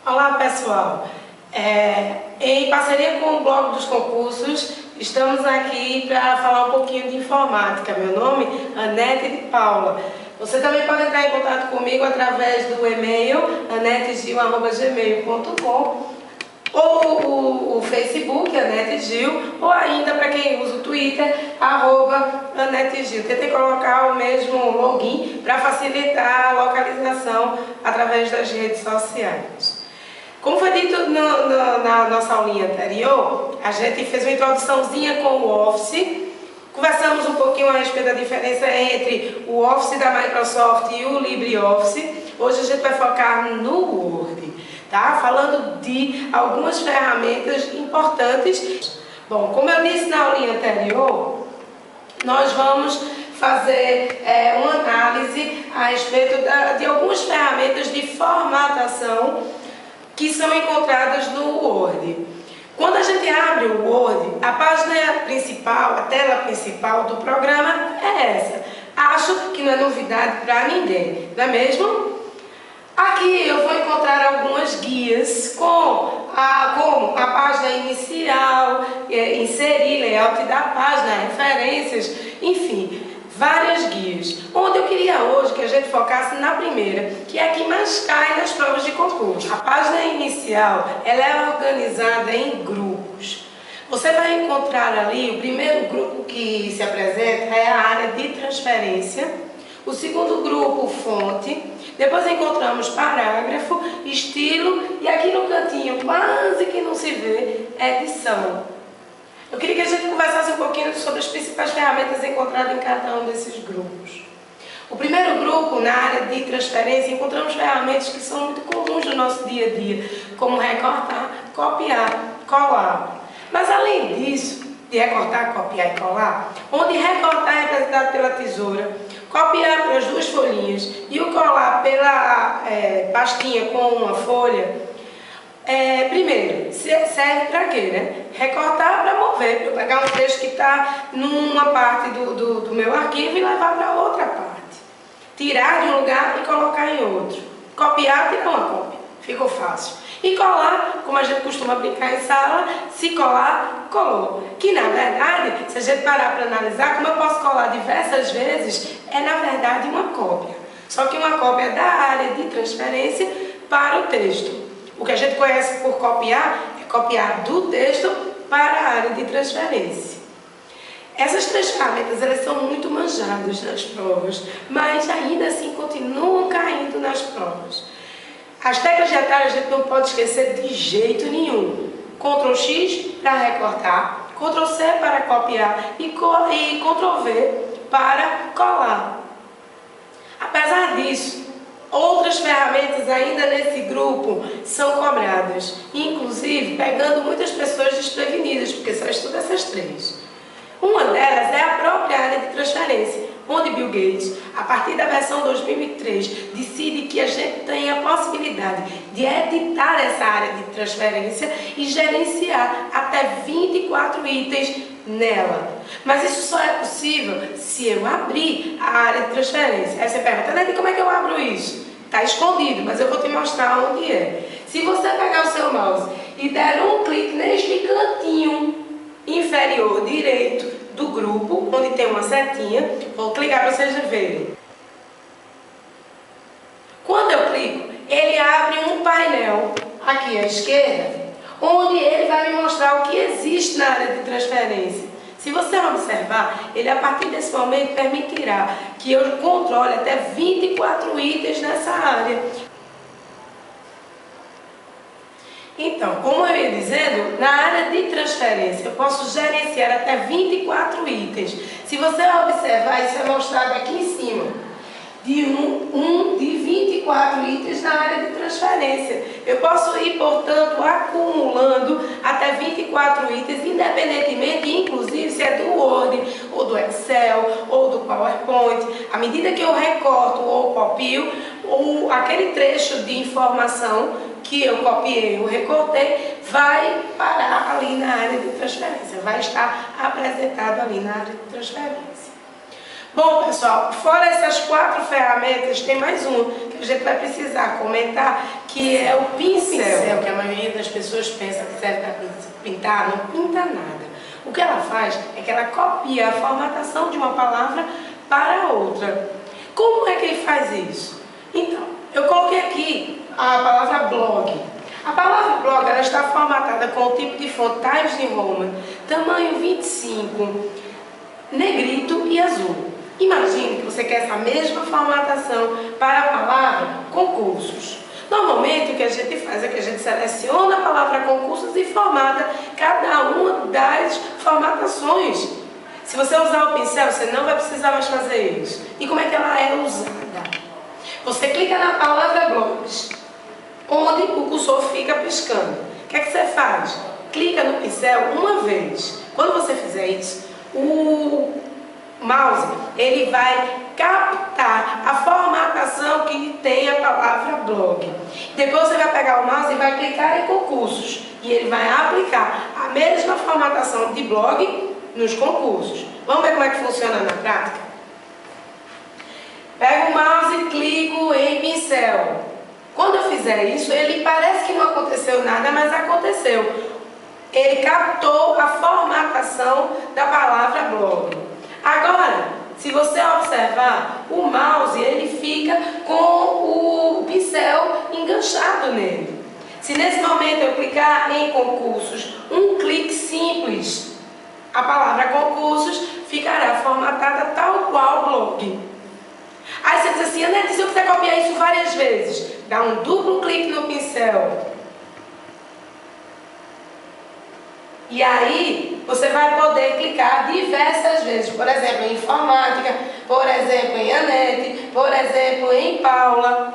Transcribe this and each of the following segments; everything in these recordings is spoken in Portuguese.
Olá pessoal, em parceria com o blog dos concursos, estamos aqui para falar um pouquinho de informática. Meu nome é Anete de Paula. Você também pode entrar em contato comigo através do e-mail anetegil@gmail.com ou o Facebook, Anete Gil, ou ainda para quem usa o Twitter, @AneteGil. Tentei colocar o mesmo login para facilitar a localização através das redes sociais. Como foi dito na nossa aulinha anterior, a gente fez uma introduçãozinha com o Office, conversamos um pouquinho a respeito da diferença entre o Office da Microsoft e o LibreOffice. Hoje a gente vai focar no Word, tá? Falando de algumas ferramentas importantes. Bom, como eu disse na aulinha anterior, nós vamos fazer uma análise a respeito de algumas ferramentas de formatação que são encontradas no Word. Quando a gente abre o Word, a página principal, a tela principal do programa é essa. Acho que não é novidade para ninguém, não é mesmo? Aqui eu vou encontrar algumas guias como a página inicial, inserir layout da página, referências, enfim, várias guias. Onde eu queria hoje que a gente focasse na primeira, que é a que mais cai nas provas de concurso. A página inicial, ela é organizada em grupos. Você vai encontrar ali, o primeiro grupo que se apresenta é a área de transferência, o segundo grupo, fonte, depois encontramos parágrafo, estilo e aqui no cantinho, quase que não se vê, edição. Eu queria que a gente conversasse um pouquinho sobre as principais ferramentas encontradas em cada um desses grupos. O primeiro grupo, na área de transferência, encontramos ferramentas que são muito comuns no nosso dia a dia, como recortar, copiar, colar. Mas além disso, de recortar, copiar e colar, onde recortar é representado pela tesoura, copiar pelas duas folhinhas e o colar pela pastinha com uma folha, primeiro, serve para quê, né? Recortar para mover, para eu pegar um texto que está numa parte do meu arquivo e levar para outra parte. Tirar de um lugar e colocar em outro. Copiar, tirar uma cópia. Ficou fácil. E colar, como a gente costuma brincar em sala, se colar, colou. Que na verdade, se a gente parar para analisar, como eu posso colar diversas vezes, é na verdade uma cópia. Só que uma cópia da área de transferência para o texto. O que a gente conhece por copiar é copiar do texto para a área de transferência. Essas três ferramentas elas são muito manjadas nas provas, mas ainda assim continuam caindo nas provas. As teclas de atalho a gente não pode esquecer de jeito nenhum. Ctrl X para recortar, Ctrl C para copiar e Ctrl V para colar. Apesar disso, outras ferramentas ainda nesse grupo são cobradas, inclusive pegando muitas pessoas desprevenidas, porque só estuda essas três. Uma delas é a própria área de transferência, onde Bill Gates, a partir da versão 2003, decide que a gente tem a possibilidade de editar essa área de transferência e gerenciar até 24 itens nela. Mas isso só é possível se eu abrir a área de transferência. Aí você pergunta, Anete, como é que eu abro isso? Está escondido, mas eu vou te mostrar onde é. Se você pegar o seu mouse e der um clique neste cantinho inferior direito do grupo, onde tem uma setinha, vou clicar para vocês verem. Quando eu clico, ele abre um painel aqui à esquerda, onde ele vai me mostrar o que existe na área de transferência. Se você observar, ele a partir desse momento permitirá que eu controle até 24 itens nessa área. Então, como eu ia dizendo, na área de transferência eu posso gerenciar até 24 itens. Se você observar, isso é mostrado aqui em cima. De 24 itens na área de transferência. Eu posso ir, portanto, acumulando até 24 itens, independentemente, inclusive, se é do Word, ou do Excel, ou do PowerPoint. À medida que eu recorto ou copio, ou aquele trecho de informação que eu copiei ou recortei, vai parar ali na área de transferência, vai estar apresentado ali na área de transferência. Bom, pessoal, fora essas 4 ferramentas, tem mais uma que a gente vai precisar comentar, que é o pincel, que a maioria das pessoas pensa que serve para pintar, não pinta nada. O que ela faz é que ela copia a formatação de uma palavra para outra. Como é que ele faz isso? Então, eu coloquei aqui a palavra blog. A palavra blog ela está formatada com o tipo de fonte Times New Roman, tamanho 25, negrito e azul. Imagine que você quer essa mesma formatação para a palavra concursos. Normalmente o que a gente faz é que a gente seleciona a palavra concursos e formata cada uma das formatações. Se você usar o pincel, você não vai precisar mais fazer isso. E como é que ela é usada? Você clica na palavra blogs, onde o cursor fica piscando. O que é que você faz? Clica no pincel uma vez. Quando você fizer isso, o mouse ele vai captar a formatação que tem a palavra blog. Depois você vai pegar o mouse e vai clicar em concursos. E ele vai aplicar a mesma formatação de blog nos concursos. Vamos ver como é que funciona na prática? Pego o mouse e clico em pincel. Quando eu fizer isso, ele parece que não aconteceu nada, mas aconteceu. Ele captou a formatação da palavra blog. Agora, se você observar, o mouse ele fica com o pincel enganchado nele. Se nesse momento eu clicar em concursos, um clique simples, a palavra concursos ficará formatada tal qual blog. Aí você diz assim, Anete, se eu quiser copiar isso várias vezes, dá um duplo clique no pincel. E aí, você vai poder clicar diversas vezes, por exemplo, em informática, por exemplo, em Anete, por exemplo, em Paula.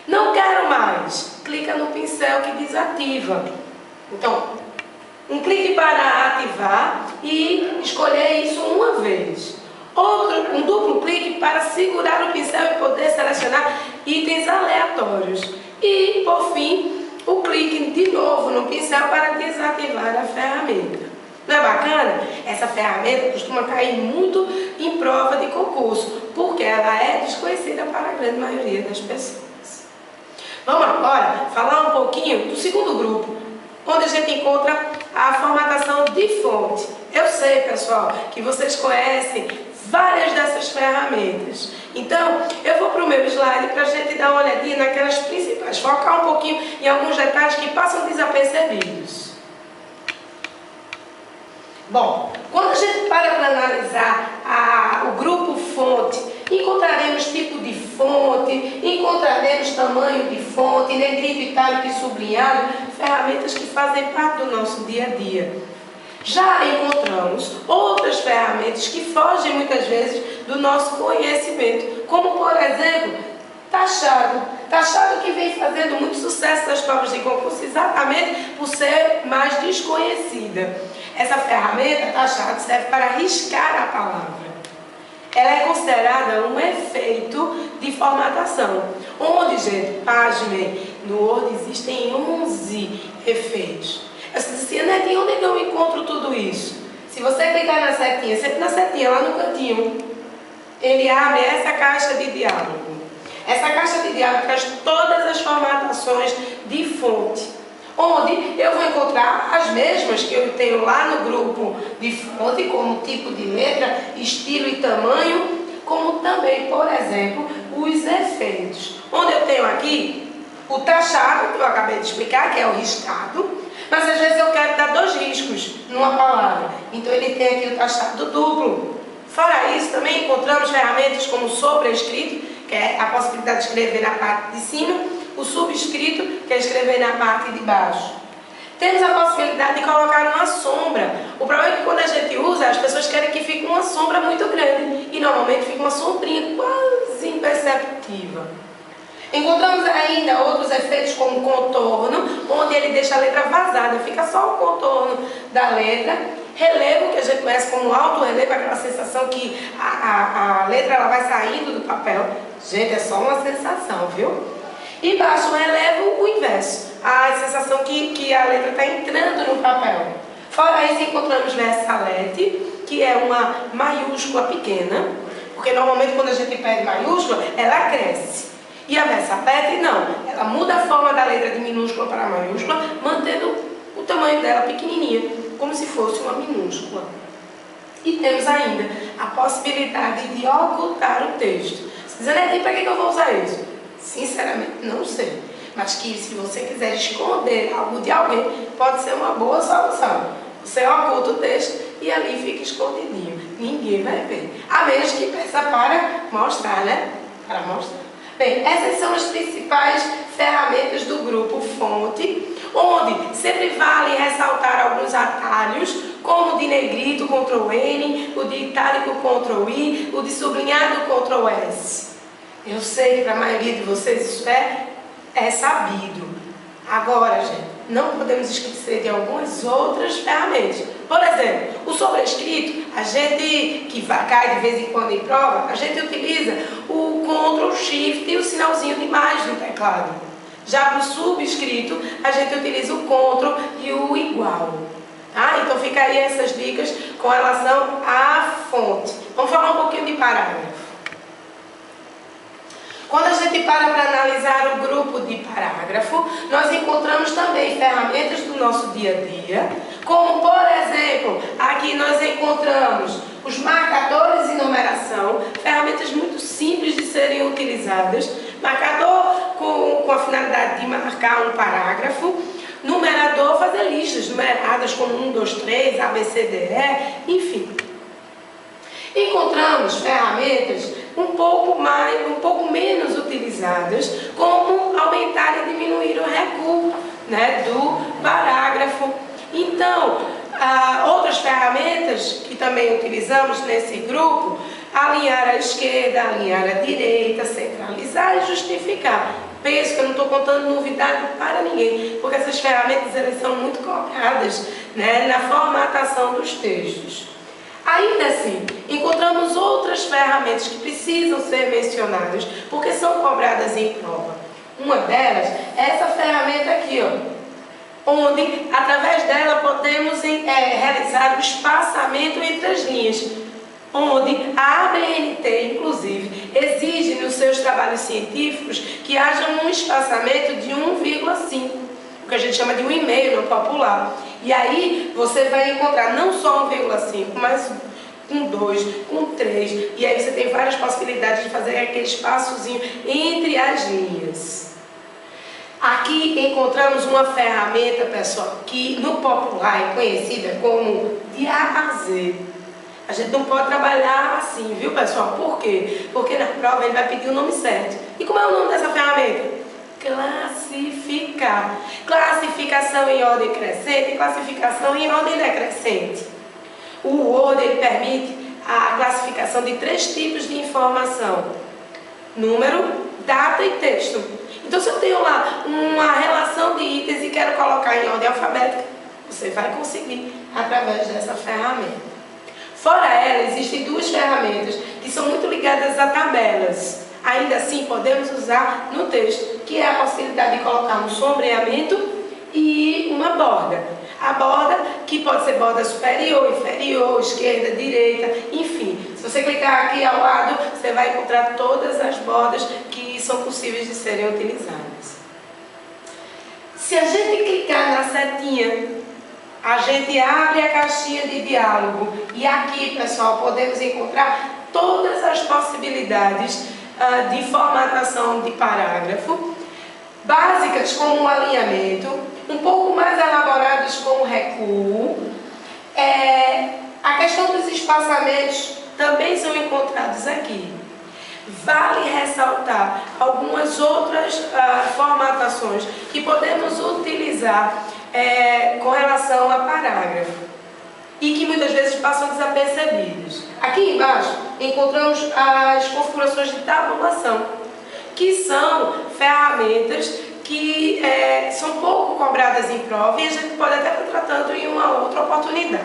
Não quero mais. Clica no pincel que desativa. Então, um clique para ativar e escolher isso uma vez. Um duplo clique para segurar o pincel e poder selecionar itens aleatórios. E, por fim, o clique de novo no pincel para desativar a ferramenta. Não é bacana? Essa ferramenta costuma cair muito em prova de concurso, porque ela é desconhecida para a grande maioria das pessoas. Vamos agora falar um pouquinho do segundo grupo, onde a gente encontra a formatação de fonte. Eu sei, pessoal, que vocês conhecem várias dessas ferramentas. Então, eu vou para o meu slide para a gente dar uma olhadinha naquelas principais, focar um pouquinho em alguns detalhes que passam desapercebidos. Bom, quando a gente para analisar o grupo fonte, encontraremos tipo de fonte, encontraremos tamanho de fonte, negrito, itálico e sublinhado, ferramentas que fazem parte do nosso dia a dia. Já encontramos outras ferramentas que fogem muitas vezes do nosso conhecimento, como por exemplo, taxado. Taxado que vem fazendo muito sucesso nas provas de concurso exatamente por ser mais desconhecida. Essa ferramenta, taxado, serve para riscar a palavra. Ela é considerada um efeito de formatação, onde, gente, pasmem, no Word existem 11 efeitos. Você diz assim, Anete, onde é que eu encontro tudo isso? Se você clicar na setinha, sempre na setinha, lá no cantinho, ele abre essa caixa de diálogo. Essa caixa de diálogo traz todas as formatações de fonte, onde eu vou encontrar as mesmas que eu tenho lá no grupo de fonte, como tipo de letra, estilo e tamanho, como também, por exemplo, os efeitos. Onde eu tenho aqui o taxado, que eu acabei de explicar, que é o riscado. Mas às vezes eu quero dar 2 riscos numa palavra. Então ele tem aqui o taxado duplo. Fora isso, também encontramos ferramentas como o sobrescrito, que é a possibilidade de escrever na parte de cima, o subscrito, que é escrever na parte de baixo. Temos a possibilidade de colocar uma sombra. O problema é que quando a gente usa, as pessoas querem que fique uma sombra muito grande. E normalmente fica uma sombrinha quase imperceptível. Encontramos ainda outros efeitos como contorno, onde ele deixa a letra vazada, fica só o contorno da letra. Relevo, que a gente conhece como alto relevo, aquela sensação que a letra ela vai saindo do papel. Gente, é só uma sensação, viu? E baixo relevo, o inverso, a sensação que a letra está entrando no papel. Fora isso, encontramos versalete, que é uma maiúscula pequena, Porque normalmente quando a gente pede maiúscula, ela cresce. E a Versalete não, ela muda a forma da letra de minúscula para maiúscula, mantendo o tamanho dela pequenininha, como se fosse uma minúscula. E temos ainda a possibilidade de ocultar o texto. Você diz, Anete, para que eu vou usar isso? Sinceramente, não sei. Mas que se você quiser esconder algo de alguém, pode ser uma boa solução. Você oculta o texto e ali fica escondidinho. Ninguém vai ver. A menos que peça para mostrar, né? Para mostrar. Bem, essas são as principais ferramentas do grupo Fonte, onde sempre vale ressaltar alguns atalhos, como o de negrito, Ctrl N, o de itálico, Ctrl I, o de sublinhado, Ctrl S. Eu sei que para a maioria de vocês isso é sabido. Agora, gente, não podemos esquecer de algumas outras ferramentas. Por exemplo, o sobrescrito, a gente que cai de vez em quando em prova, a gente utiliza o Ctrl Shift e o sinalzinho de mais no teclado. Já para o subscrito, a gente utiliza o Ctrl e o igual. Tá? Então fica aí essas dicas com relação à fonte. Vamos falar um pouquinho de parágrafo. Quando a gente para analisar o grupo de parágrafo, nós encontramos também ferramentas do nosso dia a dia, como por exemplo, aqui nós encontramos os marcadores e numeração, ferramentas muito simples de serem utilizadas, marcador com a finalidade de marcar um parágrafo, numerador fazer listas numeradas como 1, 2, 3, A, B, C, D, E, enfim. Encontramos ferramentas um pouco menos utilizadas, como aumentar e diminuir o recuo, né, do parágrafo. Então, outras ferramentas que também utilizamos nesse grupo, alinhar à esquerda, alinhar à direita, centralizar e justificar. Penso que eu não estou contando novidade para ninguém, porque essas ferramentas elas são muito cobradas, né, na formatação dos textos. Ainda assim, encontramos outras ferramentas que precisam ser mencionadas, porque são cobradas em prova. Uma delas é essa ferramenta aqui, ó, onde, através dela, podemos realizar o espaçamento entre as linhas, onde a ABNT, inclusive, exige nos seus trabalhos científicos que haja um espaçamento de 1,5, o que a gente chama de 1,5 no popular. E aí você vai encontrar não só 1,5, mas com 2, com 3, e aí você tem várias possibilidades de fazer aquele espaçozinho entre as linhas. Aqui encontramos uma ferramenta, pessoal, que no popular é conhecida como de A a Z. A gente não pode trabalhar assim, viu, pessoal? Por quê? Porque na prova ele vai pedir o nome certo. E como é o nome dessa ferramenta? Classificar. Classificação em ordem crescente e classificação em ordem decrescente. O Word ele permite a classificação de 3 tipos de informação: número, data e texto. Então, se eu tenho lá uma relação de itens e quero colocar em ordem alfabética, você vai conseguir através dessa ferramenta. Fora ela, existem 2 ferramentas que são muito ligadas a tabelas. Ainda assim, podemos usar no texto, que é a possibilidade de colocar um sombreamento e uma borda. A borda, que pode ser borda superior, inferior, esquerda, direita, enfim. Se você clicar aqui ao lado, você vai encontrar todas as bordas que são possíveis de serem utilizadas. Se a gente clicar na setinha, a gente abre a caixinha de diálogo. E aqui, pessoal, podemos encontrar todas as possibilidades de formatação de parágrafo, básicas como o alinhamento, um pouco mais elaboradas como o recuo. A questão dos espaçamentos também são encontrados aqui. Vale ressaltar algumas outras formatações que podemos utilizar com relação a parágrafo e que muitas vezes passam desapercebidos. Aqui embaixo encontramos as configurações de tabulação, que são ferramentas que são pouco cobradas em prova e a gente pode até estar tratando em uma outra oportunidade.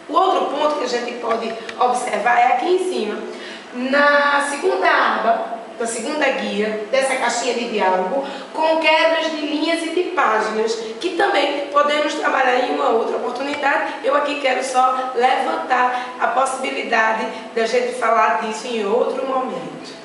O outro ponto que a gente pode observar é aqui em cima. Na segunda aba, segunda guia, dessa caixinha de diálogo, com quebras de linhas e de páginas, que também podemos trabalhar em uma outra oportunidade. Eu aqui quero só levantar a possibilidade da gente falar disso em outro momento.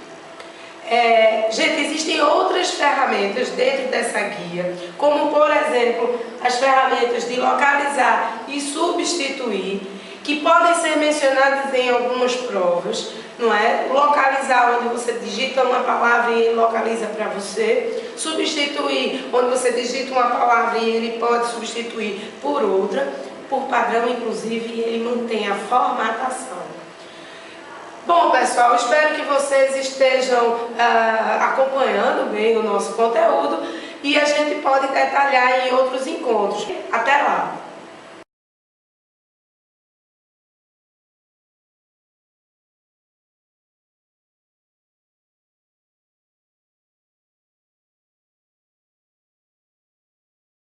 Gente, existem outras ferramentas dentro dessa guia, como por exemplo, as ferramentas de localizar e substituir, que podem ser mencionadas em algumas provas, não é? Localizar, onde você digita uma palavra e ele localiza para você. Substituir, onde você digita uma palavra e ele pode substituir por outra, por padrão inclusive, e ele mantém a formatação. Bom, pessoal, espero que vocês estejam acompanhando bem o nosso conteúdo e a gente pode detalhar em outros encontros. Até lá!